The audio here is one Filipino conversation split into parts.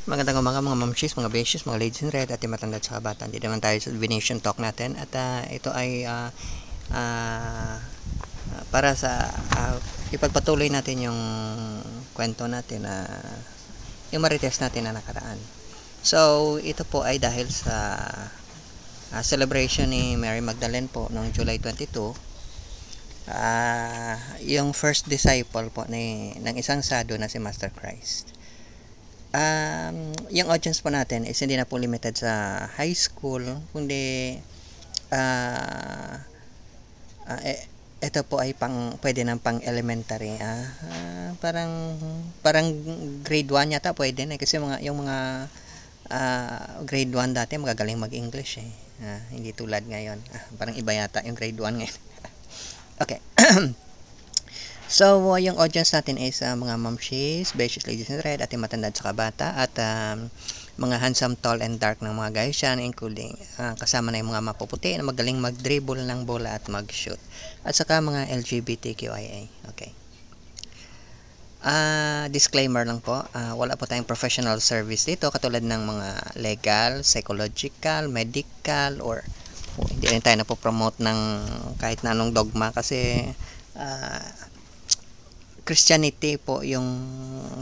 Magandang umaga mga mamshis, mga beshes, mga ladies in red at yung matanda at saka bata. Dito naman tayo sa Venetian Talk natin at ito ay para sa ipagpatuloy natin yung kwento natin na yung marites natin na nakaraan. So ito po ay dahil sa celebration ni Mary Magdalene po noong July 22. Yung first disciple po ng isang sado na si Master Christ. Yung audience po natin is hindi na po limited sa high school, kundi ito po ay pwede ng pang elementary, parang grade 1 yata pwede na, kasi yung mga grade 1 dati magagaling mag-English hindi tulad ngayon, parang iba yata yung grade 1 ngayon. Okay. So, yung audience natin is mga mamshis, beshes, ladies in red, at yung matanda at saka bata, at mga handsome, tall, and dark ng mga guys yan, including kasama na yung mga mapuputi na magaling mag-dribble ng bola at mag-shoot. At saka mga LGBTQIA. Okay. Disclaimer lang po, wala po tayong professional service dito, katulad ng mga legal, psychological, medical, or hindi rin tayo napopromote ng kahit na anong dogma, kasi Christianity po yung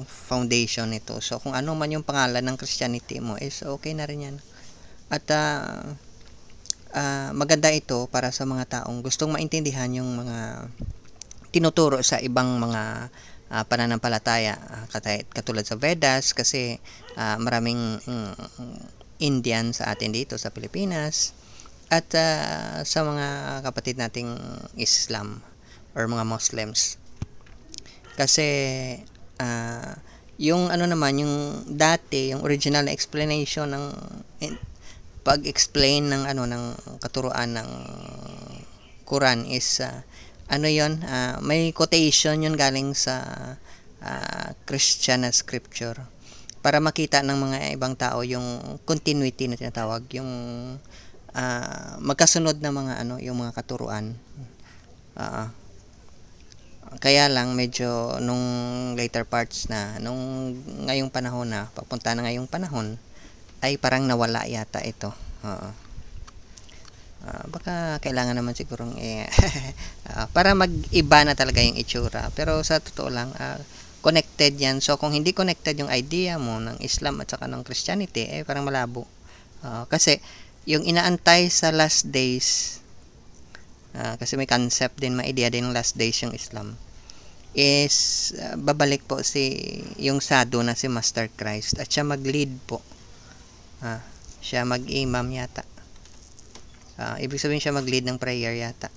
foundation nito. So kung ano man yung pangalan ng Christianity mo is okay na rin yan. At maganda ito para sa mga taong gustong maintindihan yung mga tinuturo sa ibang mga pananampalataya, katulad sa Vedas, kasi maraming Indian sa atin dito sa Pilipinas, at sa mga kapatid nating Islam or mga Muslims. Kasi yung ano naman, yung dati, yung original na explanation ng pag-explain ng ng katuruan ng Quran is may quotation yun galing sa Christian scripture, para makita ng mga ibang tao yung continuity na tinatawag, yung magkasunod na mga yung mga katuruan. Kaya lang medyo nung later parts na, nung ngayong panahon na, papunta na ngayong panahon, ay parang nawala yata ito. Baka kailangan naman sigurong para mag-iba na talaga yung itsura. Pero sa totoo lang, connected yan. So kung hindi connected yung idea mo ng Islam at saka ng Christianity, parang malabo. Kasi yung inaantay sa last days, kasi may concept din, may idea din ng last days yung Islam, is babalik po yung sado na si Master Christ, at siya mag-lead po. Siya mag-imam yata. Ibig sabihin siya mag-lead ng prayer yata.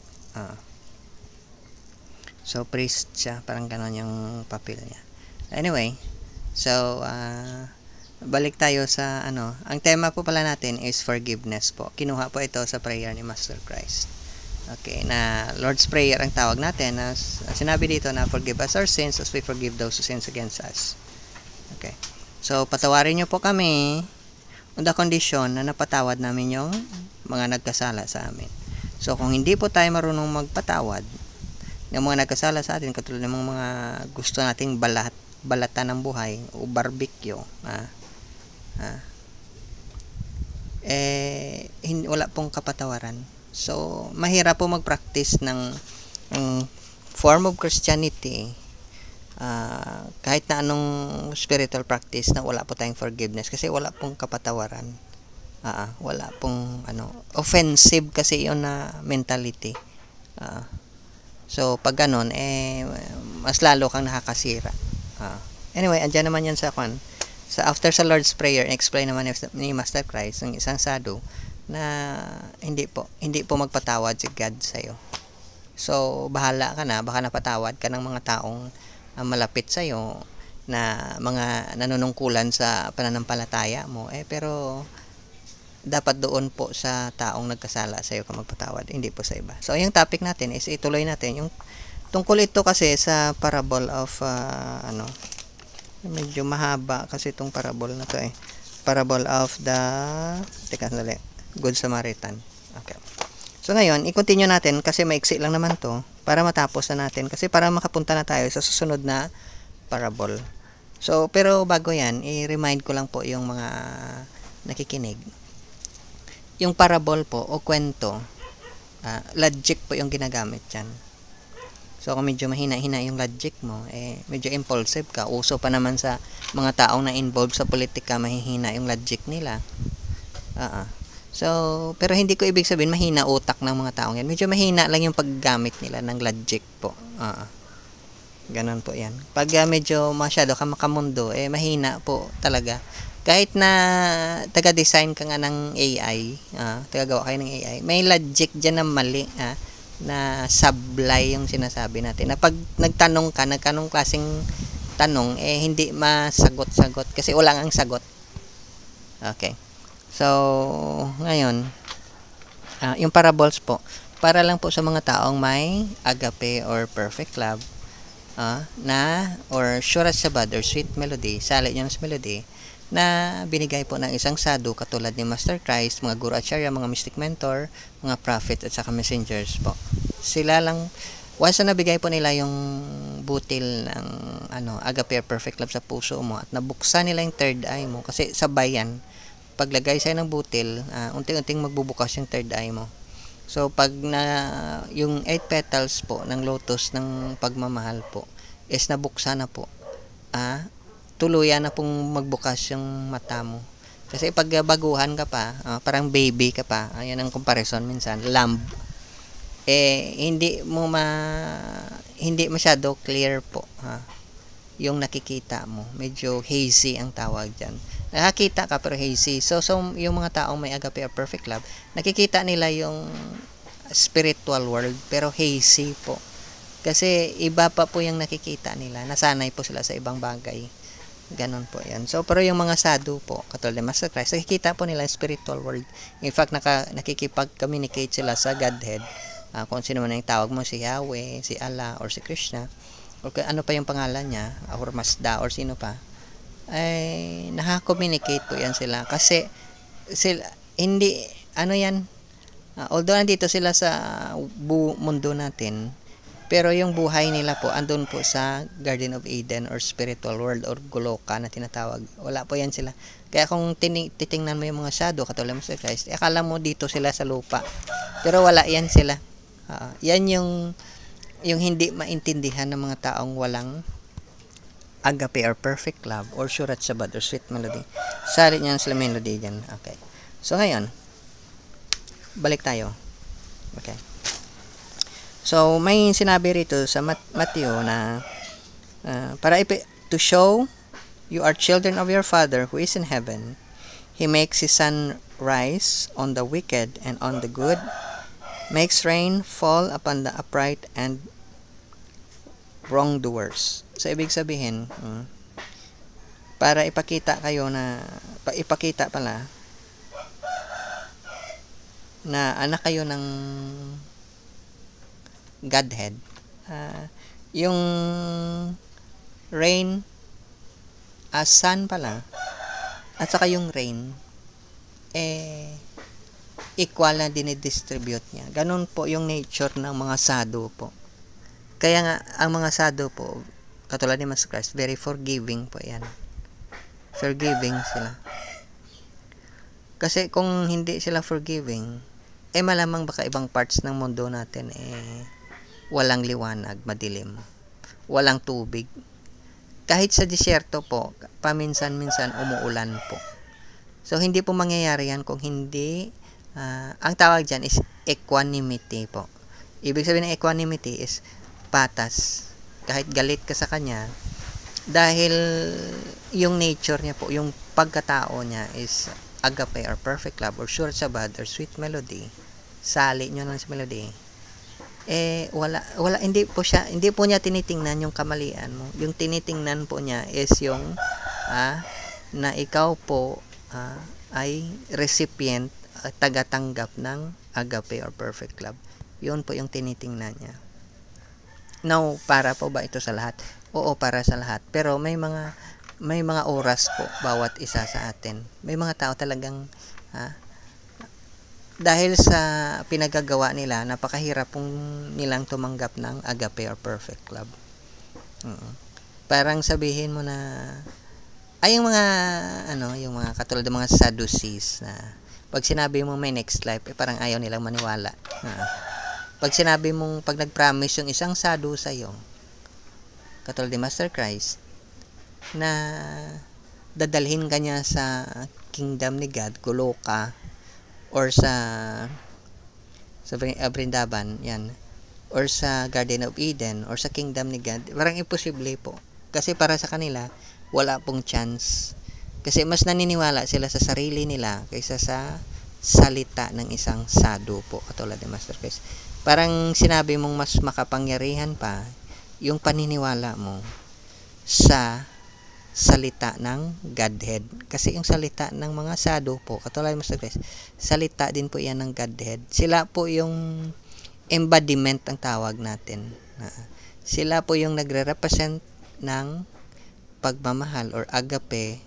So priest siya, parang ganon yung papel niya. Anyway, so balik tayo sa ang tema po pala natin is forgiveness po. Kinuha po ito sa prayer ni Master Christ. Okay, na Lord's Prayer ang tawag natin. Sinabi dito na forgive us our sins as we forgive those who sins against us. Okay. So, patawarin nyo po kami on the condition na napatawad namin yung mga nagkasala sa amin. So, kung hindi po tayo marunong magpatawad ng mga nagkasala sa atin, katulad ng mga gusto nating balatan ng buhay o barbecue, wala pong kapatawaran. So, mahirap po mag-practice ng form of Christianity, kahit na anong spiritual practice, na wala po tayong forgiveness, kasi wala pong kapatawaran. Wala pong offensive kasi yun na mentality. So, pag ganun, mas lalo kang nakakasira. Anyway, andyan naman yan sa after sa Lord's Prayer, explain naman ni Master Christ, ng isang sado, na hindi po magpatawad si God sa iyo. So bahala ka na, baka napatawad ka ng mga taong malapit sa iyo, na mga nanunungkulan sa pananampalataya mo, pero dapat doon po sa taong nagkasala sa iyo ka magpatawad, hindi po sa iba. So yung topic natin is ituloy natin yung tungkol ito kasi sa parable of medyo mahaba kasi itong parable na to parable of the Good Samaritan. Okay. So ngayon, i-continue natin kasi maiksi lang naman to, para matapos na natin, kasi para makapunta na tayo sa susunod na parable. So, pero bago yan, i-remind ko lang po yung mga nakikinig. Yung parable po o kwento, logic po yung ginagamit dyan. So, kung medyo mahina-hina yung logic mo, medyo impulsive ka. Uso pa naman sa mga taong na involved sa politika, mahihina yung logic nila. So, pero hindi ko ibig sabihin mahina utak ng mga taong yan. Medyo mahina lang yung paggamit nila ng logic po. Ganon po yan. Pag medyo masyado ka makamundo, mahina po talaga. Kahit na taga-design ka nga ng AI, taga-gawa kayo ng AI, may logic dyan na mali, na sablay yung sinasabi natin. Na pag nagtanong ka, nagkanong klaseng tanong, hindi masagot-sagot kasi wala ang sagot. Okay. So, ngayon, yung parables po, para lang po sa mga taong may agape or perfect love, or surat sabad or sweet melody, salit niya sa melody, na binigay po ng isang sadhu katulad ni Master Christ, mga guru acharya, mga mystic mentor, mga prophet at saka messengers po. Sila lang, once na nabigay po nila yung butil ng agape or perfect love sa puso mo at nabuksan nila yung third eye mo, kasi sabay yan, paglagay sa'yo ng butil, unti-unting magbubukas yung third eye mo. So, pag yung 8 petals po ng lotus ng pagmamahal po is nabuksan na po, tuluyan na pong magbukas yung mata mo. Kasi pag baguhan ka pa, parang baby ka pa, ayan ang comparison minsan, lamb, hindi masyado clear po, yung nakikita mo. Medyo hazy ang tawag dyan. Nakakita ka pero hazy. So yung mga taong may agape or perfect love, nakikita nila yung spiritual world pero hazy po. Kasi iba pa po yung nakikita nila. Nasanay po sila sa ibang bagay. Ganon po yan. So, pero yung mga sadhu po, katulad ni Master Christ, nakikita po nila yung spiritual world. In fact, nakikipag-communicate sila sa Godhead. Kung sino man yung tawag mo, si Yahweh, si Allah, or si Krishna, o ano pa yung pangalan niya, or Mazda, or sino pa, ay naka-communicate po yan sila. Kasi, hindi, although nandito sila sa mundo natin, pero yung buhay nila po, andun po sa Garden of Eden or spiritual world or Goloka na tinatawag. Wala po yan sila. Kaya kung titingnan mo yung mga sadhu, katulad mo sa Christ, akala mo dito sila sa lupa. Pero wala yan sila. Yan yung hindi maintindihan ng mga taong walang agape or perfect love or surat sabad or sweet melody. Salit niyan sila melody dyan. Okay. So ngayon, balik tayo. Okay. So, may sinabi rito sa Matthew na to show you are children of your Father who is in heaven. He makes his sun rise on the wicked and on the good, makes rain fall upon the upright and wrongdoers. So, ibig sabihin, para ipakita pala na anak kayo ng Godhead, yung rain, sun pala, at saka yung rain, equal na dinidistribute niya. Ganun po yung nature ng mga sadhu po. Kaya nga, ang mga sadhu po, katulad ni Master Christ, very forgiving po yan. Forgiving sila. Kasi kung hindi sila forgiving, malamang baka ibang parts ng mundo natin, walang liwanag, madilim, walang tubig. Kahit sa disyerto po, paminsan-minsan umuulan po. So, hindi po mangyayari yan kung hindi, ang tawag dyan is equanimity po. Ibig sabihin ng equanimity is patas. Kahit galit ka sa kanya, dahil yung nature niya po, yung pagkatao niya is agape or perfect love or surat sabad or sweet melody, sali nyo ng melody, hindi po niya tinitingnan yung kamalian mo. Yung tinitingnan po niya is yung na ikaw po ay recipient, tagatanggap ng agape or perfect love. Yun po yung tinitingnan niya. Now, para po ba ito sa lahat? Oo, para sa lahat. Pero may mga oras po bawat isa sa atin. May mga tao talagang dahil sa pinagagawa nila, napakahirap pong nilang tumanggap ng agape or perfect love. Parang sabihin mo na, ay yung mga, yung mga katulad ng mga Sadducees na, pag sinabi mo may next life, parang ayaw nilang maniwala. Pag sinabi mong, pag nag-promise yung isang Saddu sa'yo, katulad ni Master Christ, na dadalhin ka niya sa kingdom ni God, Goloka, or sa Brindaban, yan, or sa Garden of Eden, or sa kingdom ni God, parang imposible po. Kasi para sa kanila, wala pong chance. Kasi mas naniniwala sila sa sarili nila kaysa sa salita ng isang Saddu po, katulad ni Master Christ. Parang sinabi mong mas makapangyarihan pa yung paniniwala mo sa salita ng Godhead. Kasi yung salita ng mga Saddu po, katulad ni Master Christ, salita din po yan ng Godhead. Sila po yung embodiment ang tawag natin. Sila po yung nagre-represent ng pagmamahal or agape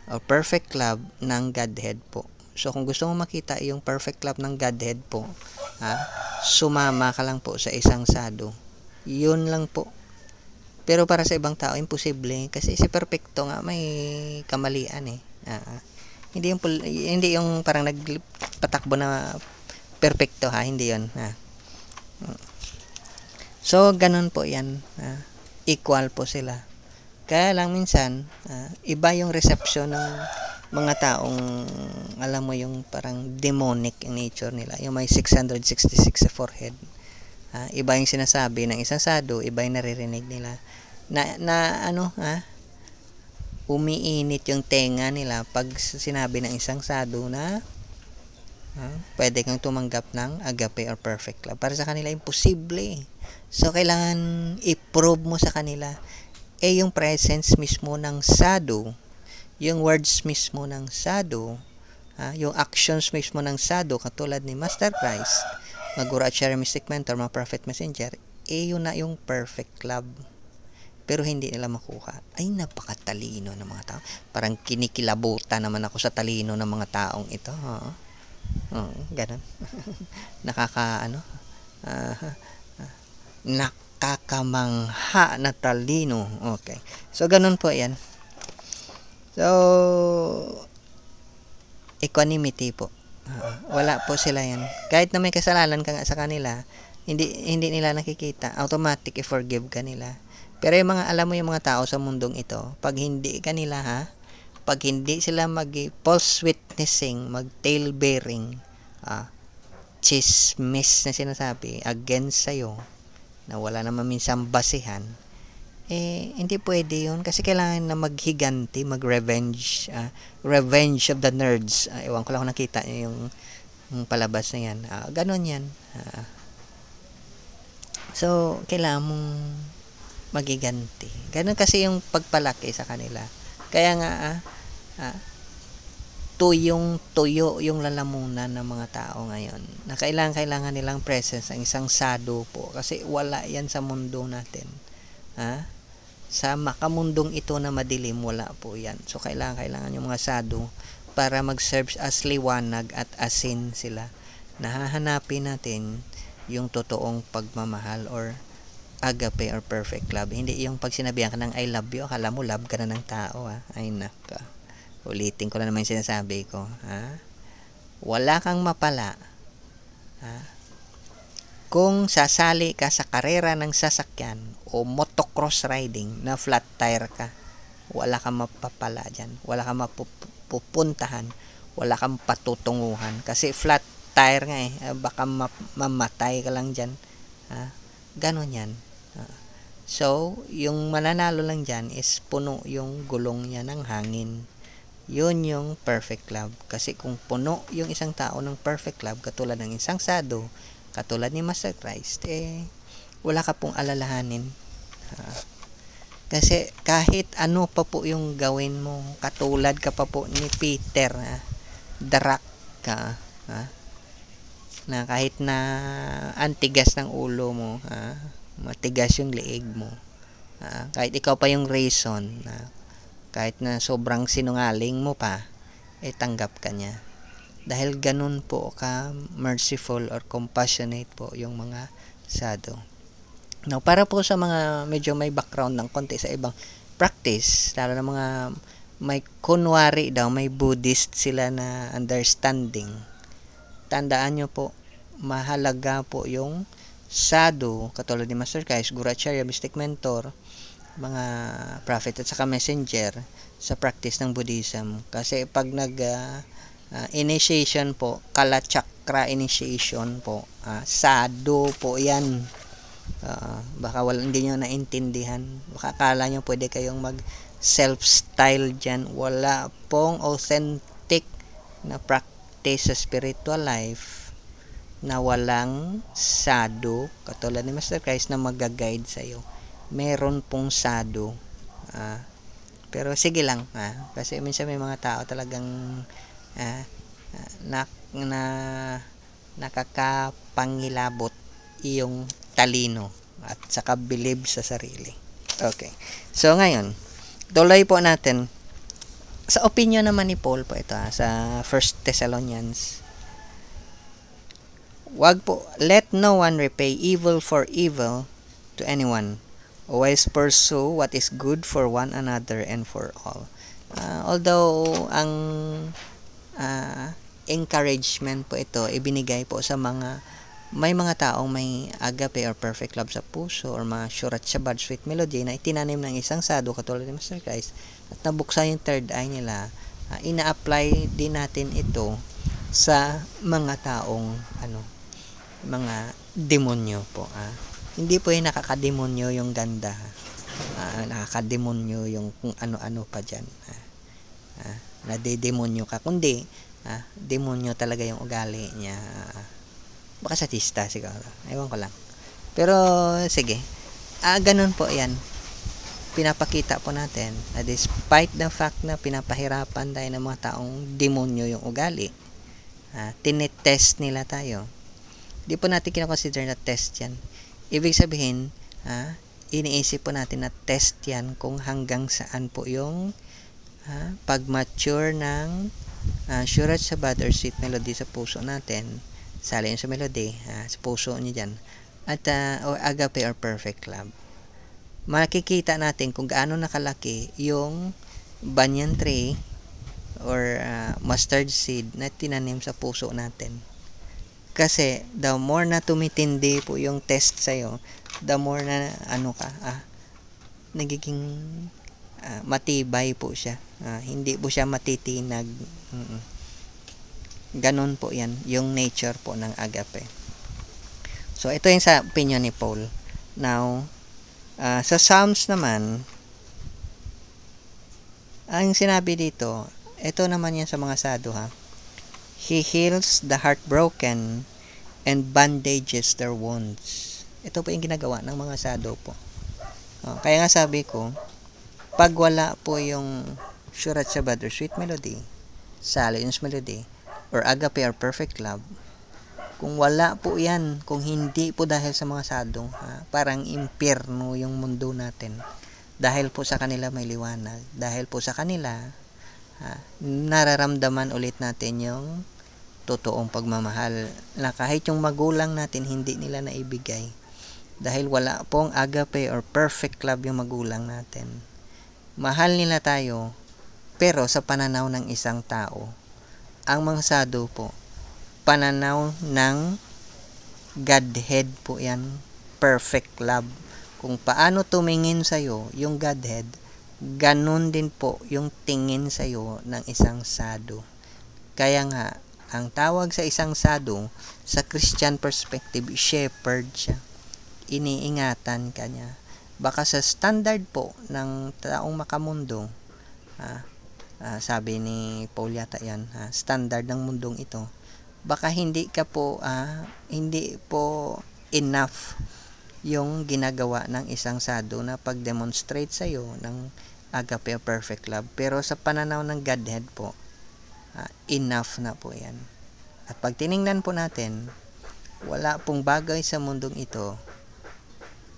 or perfect love ng Godhead po. So kung gusto mo makita yung perfect love ng Godhead po, sumama ka lang po sa isang Saddu. Yun lang po. Pero para sa ibang tao, imposible. Kasi si perfecto nga, may kamalian eh. Hindi yung parang nagpatakbo na perfecto ha, hindi yun. So, ganun po yan. Equal po sila. Kaya lang minsan, iba yung reception ng mga taong, alam mo yung parang demonic in nature nila. Yung may 666 sa forehead. Iba yung sinasabi ng isang Saddu, iba yung naririnig nila. Umiinit yung tenga nila pag sinabi ng isang Saddu na pwede kang tumanggap ng agape or perfect love. Para sa kanila, imposible. So, kailangan i-prove mo sa kanila yung presence mismo ng Saddu, yung words mismo ng Saddu, yung actions mismo ng Saddu, katulad ni Master Christ, mga guru at share mystic mentor, mga prophet messenger, yun na yung perfect love. Pero hindi nila makuha. Ay, napakatalino ng mga tao. Parang kinikilabutan naman ako sa talino ng mga taong ito. Ganun. Nakakamangha na talino. Okay. So, ganun po yan. So, equanimity po. Wala po sila yan. Kahit na may kasalanan ka nga sa kanila, hindi nila nakikita. Automatic i-forgive ka nila. Pero yung mga, alam mo yung mga tao sa mundong ito, pag hindi kanila pag hindi sila false witnessing, mag-tail bearing, chismis na sinasabi against sa'yo, na wala naman minsan basihan, hindi pwede yun. Kasi kailangan na maghiganti, mag-revenge, revenge of the nerds. Ewan ko lang kung nakita nyo yung palabas na yan. Ganon yan. So, kailangan mong magiganti. Ganon kasi yung pagpalaki sa kanila. Kaya nga, tuyo yung lalamunan ng mga tao ngayon. Na kailangan nilang presence ng isang Saddu po. Kasi wala yan sa mundo natin. Sa makamundong ito na madilim, wala po yan. So, kailangan yung mga Saddu para mag-serve as liwanag at asin sila. Nahahanapin natin yung totoong pagmamahal or agape or perfect love. Hindi yung pag sinabihan ka ng I love you, akala mo love ka na ng tao. Ay naka. Ulitin ko na naman yung sinasabi ko. Wala kang mapala. Kung sasali ka sa karera ng sasakyan o motocross riding na flat tire ka, wala kang mapapala dyan. Wala kang mapupuntahan. Wala kang patutunguhan. Kasi flat tire nga baka mamatay ka lang dyan. Ganon yan. So, yung mananalo lang dyan is puno yung gulong niya ng hangin. Yun yung perfect love. Kasi kung puno yung isang tao ng perfect love, katulad ng isang Saddu, katulad ni Master Christ, wala ka pong alalahanin. Kasi kahit ano pa po yung gawin mo, katulad ka pa po ni Peter, darak ka, na kahit na antigas ng ulo mo, matigas yung leeg mo, kahit ikaw pa yung reason, kahit na sobrang sinungaling mo pa, tanggap ka niya. Dahil ganun po ka merciful or compassionate po yung mga Saddu. No, para po sa mga medyo may background ng konti sa ibang practice, lalo na mga may kunwari daw, may Buddhist sila na understanding. Tandaan nyo po, mahalaga po yung sadhu, katulad ni Master Kais, Guru Acharya, Mystic Mentor, mga prophet at saka messenger sa practice ng Buddhism. Kasi pag initiation po, Kala Chakra initiation po, sadhu po yan. Baka hindi nyo naintindihan, baka akala nyo pwede kayong mag self-style dyan. Wala pong authentic na practice sa spiritual life na walang sadhu, katulad ni Master Christ na mag-guide sa'yo. Meron pong sadhu, pero sige lang, kasi minsan may mga tao talagang nakakapangilabot iyong talino at saka believe sa sarili. Okay. So ngayon, tuloy po natin sa opinion naman ni Paul po ito, sa 1 Thessalonians. Wag po, let no one repay evil for evil to anyone. Always pursue what is good for one another and for all. Although ang encouragement po ito ibinigay po sa may mga taong may agape or perfect love sa puso, or mga Surat Shabad, sweet melody na itinanim ng isang sadhu katulad ni Master Christ at nabuksan yung third eye nila. Ina-apply din natin ito sa mga taong mga demonyo po. Hindi po yung nakakademonyo yung ganda, nakakademonyo yung kung ano-ano pa dyan, nadidemonyo ka, kundi demonyo talaga yung ugali niya. Baka satista siguro, ewan ko lang, pero sige, ganun po yan. Pinapakita po natin na despite the fact na pinapahirapan tayo ng mga taong demonyo yung ugali, tinetest nila tayo. Di po natin kinakonsider na test yan. Ibig sabihin, iniisip po natin na test yan kung hanggang saan po yung pag-mature ng Surat Shabad or sweet melody sa puso natin. Sali sa melody, sa puso niyo dyan. At or agape or perfect love. Makikita natin kung gaano nakalaki yung banyan tree or mustard seed na tinanim sa puso natin. Kasi the more na tumitindi po yung test sa'yo, the more na nagiging matibay po siya. Hindi po siya matitinag. Ganon po yan, yung nature po ng agape. So, ito yung sa opinion ni Paul. Now, sa Psalms naman, ang sinabi dito, ito naman yan sa mga sadhu, He heals the heartbroken and bandages their wounds. Ito po yung ginagawa ng mga sadhu po. Kaya nga sabi ko, pag wala po yung Surat Shabad or sweet melody, Silence melody, or agape or perfect love, kung wala po yan, kung hindi po dahil sa mga sadhu, parang impyerno yung mundo natin. Dahil po sa kanila may liwanag. Dahil po sa kanila, nararamdaman ulit natin yung totoong pagmamahal na kahit yung magulang natin hindi nila naibigay. Dahil wala pong agape or perfect love yung magulang natin. Mahal nila tayo, pero sa pananaw ng isang tao. Ang mga sadhu po, pananaw ng Godhead po yan, perfect love. Kung paano tumingin sa'yo yung Godhead, ganun din po yung tingin sa'yo ng isang sadhu. Kaya nga, ang tawag sa isang sadhu, sa Christian perspective, shepherd siya. Iniingatan ka niya. Baka sa standard po ng taong makamundo, sabi ni Paul yata yan, standard ng mundong ito, baka hindi po enough yung ginagawa ng isang sadhu na pag-demonstrate sa'yo ng agape o perfect love. Pero sa pananaw ng Godhead po, enough na po yan. At pag tiningnan po natin, wala pong bagay sa mundong ito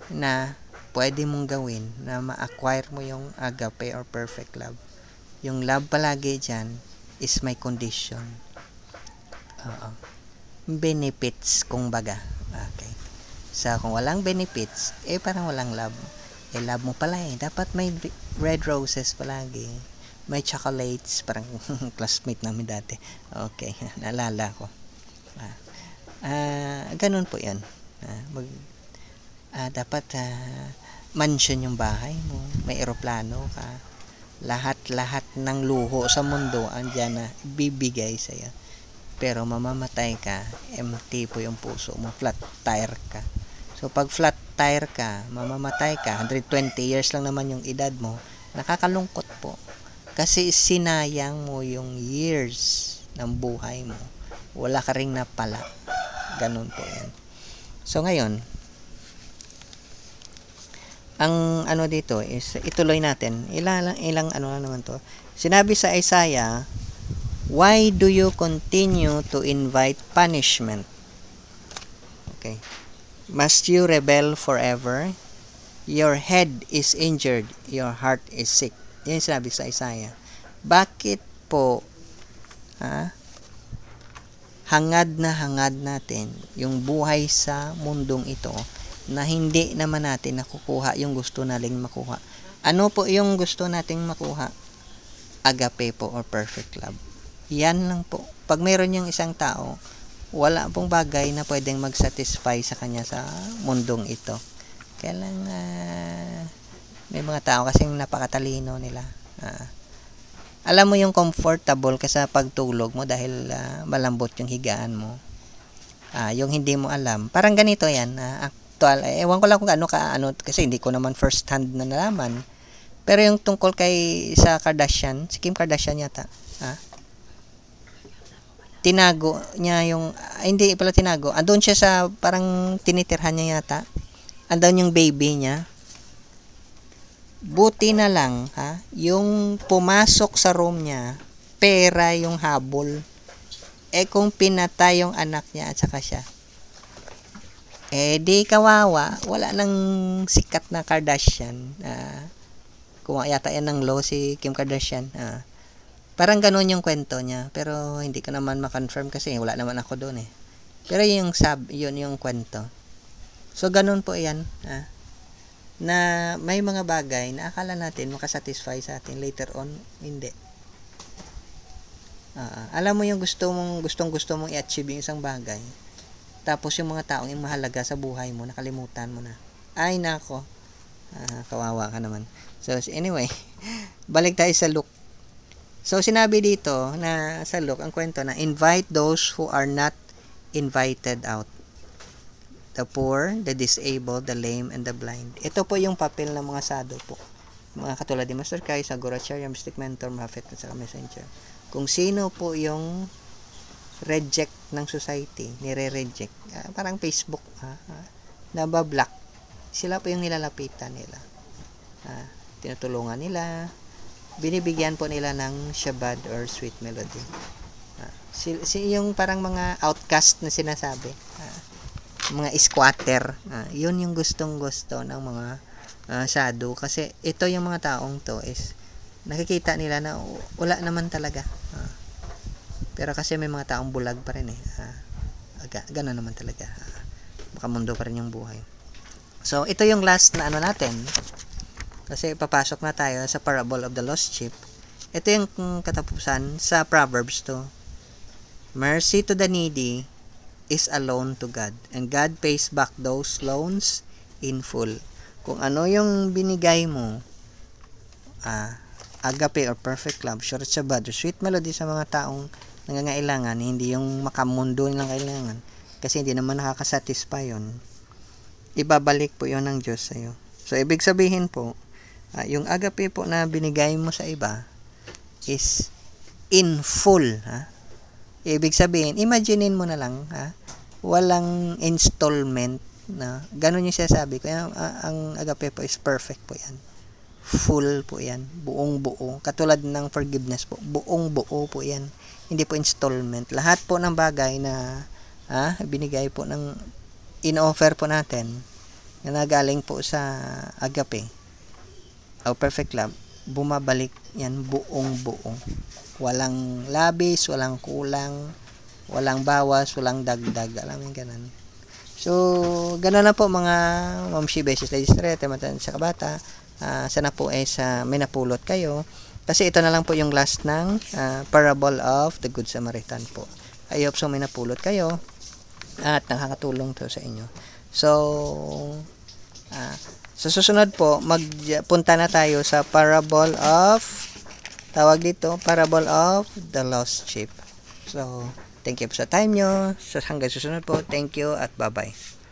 na pwede mong gawin na ma-acquire mo yung agape or perfect love. Yung love palagi dyan is my condition. Benefits, kung baga. Okay. Sa kung walang benefits, parang walang love. Love mo pala dapat may red roses palagi, may chocolates, parang classmate namin dati. Okay, naalala ko. Ganun po yan. Dapat mansion yung bahay mo, may eroplano ka, lahat ng luho sa mundo andyan na bibigay sa'yo. Pero mamamatay ka, empty po yung puso mo, flat tire ka. So pag flat tire ka, mamamatay ka, 120 years lang naman yung edad mo, nakakalungkot po. Kasi sinayang mo yung years ng buhay mo. Wala ka ring napala. Ganun po yan. So ngayon, ang ano dito is, ituloy natin. Ilang ano na naman to. Sinabi sa Isaiah, why do you continue to invite punishment? Okay. Must you rebel forever? Your head is injured, your heart is sick. Yan yung sinabi sa Isaiah. Bakit po hangad natin yung buhay sa mundong ito na hindi naman natin nakukuha yung gusto nating makuha? Ano po yung gusto nating makuha? Agape po, or perfect love. Yan lang po. Pag mayroon yung isang tao, wala pong bagay na pwedeng mag-satisfy sa kanya sa mundong ito. Kaya lang may mga tao kasing napakatalino nila. Alam mo yung comfortable ka sa pagtulog mo dahil malambot yung higaan mo. Yung hindi mo alam. Parang ganito yan. Actual. Ewan ko lang kung kasi hindi ko naman first hand na nalaman. Pero yung tungkol sa Kardashian, si Kim Kardashian yata. Tinago niya yung, hindi pala tinago. Andun siya sa, parang tinitirhan niya yata. Andun yung baby niya. Buti na lang, yung pumasok sa room niya, pera yung habol. Kung pinatay yung anak niya at saka siya, di kawawa, wala nang sikat na Kardashian. Kung yata yan ng law si Kim Kardashian. Parang ganun yung kwento niya. Pero hindi ko naman ma-confirm kasi wala naman ako doon Pero yun yung kwento. So ganun po yan. Na may mga bagay na akala natin makasatisfy sa atin, later on hindi. Alam mo yung gusto mong i-achieve yung isang bagay, tapos yung mga taong yung mahalaga sa buhay mo nakalimutan mo na. Ay nako, kawawa ka naman. So anyway, balik tayo sa Luke. So sinabi dito na sa Luke, ang kwento na invite those who are not invited out, the poor, the disabled, the lame, and the blind. Ito po yung papel ng mga sado po. Mga katulad ni Master Kai, Saguracharya, Mystic Mentor, Prophet, at saka Messenger. Kung sino po yung reject ng society, nire-reject. Parang Facebook, nabablock. Sila po yung nilalapitan nila. Tinutulungan nila. Binibigyan po nila ng shabad or sweet melody. Yung parang mga outcast na sinasabi. Mga squatter, yun yung gustong-gusto ng mga sadhu, kasi ito yung mga taong to is nakikita nila na wala naman talaga, pero kasi may mga taong bulag pa rin gano'n naman talaga, makamundo pa rin yung buhay. So ito yung last na natin, kasi papasok na tayo sa parable of the lost sheep. Ito yung katapusan sa Proverbs to. Mercy to the needy is a loan to God, and God pays back those loans in full. Kung ano yung binigay mo, agape or perfect love, short shabad, sweet melody sa mga taong nangangailangan, hindi yung makamundo nilang kailangan, kasi hindi naman nakakasatisfy yun, ibabalik po yun ng Diyos sa'yo. So ibig sabihin po, yung agape po na binigay mo sa iba is in full. Ibig sabihin, imaginein mo na lang, walang installment na, ganun yung sinasabi ko. Ang agape po is perfect po yan. Full po yan. Buong buo. Katulad ng forgiveness po. Buong buo po yan. Hindi po installment. Lahat po ng bagay na binigay po ng in-offer po natin na nagaling po sa agape o perfect love, bumabalik yan buong buo. Walang labis, walang kulang, walang bawas, walang dagdag. Alam mo yung ganun. So, gano'n na po mga mamshi, beses, ladies, matan sa kabata. Sana po may napulot kayo. Kasi ito na lang po yung last ng parable of the Good Samaritan po. I hope so may napulot kayo at nakakatulong to sa inyo. So, sa susunod po, magpunta na tayo sa parable of, tawag dito, parable of the lost sheep. So, thank you po sa time nyo. Hanggang susunod po. Thank you at bye-bye.